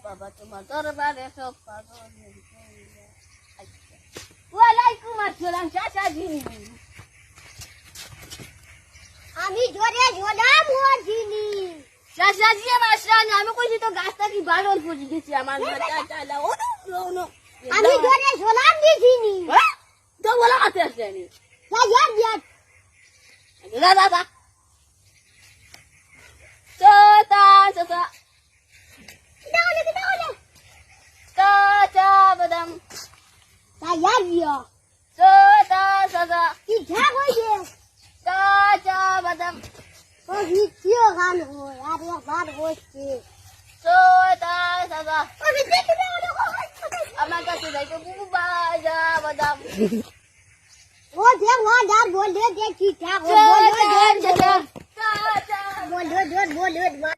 বাবা তোমার দরবারে সব পাগল ওয়ালাইকুম আসসালাম চাচাজি আমি জোরে ঝোলাম ওজিনি চাচাজি মাসরানি আমি কইছি তো গাছটা কি বারণ করে দিছি আমার চাচা ও নো আমি জোরে ঝোলাম দিছিনি তো বলা কাছে আসেনি যা দাদা চাচা চাচা দাও চাচা বাদাম যা চাচা চাচা কি যা হইছে চাচা বাদাম ও ভিডিও গান হয় আর একবার হচ্ছে চাচা চাচা ও ভিডিও আমার কাছে যাইতে বুবা যা বাদাম ও দেখ ও দার বলে দে কি যা চাচা চাচা বলে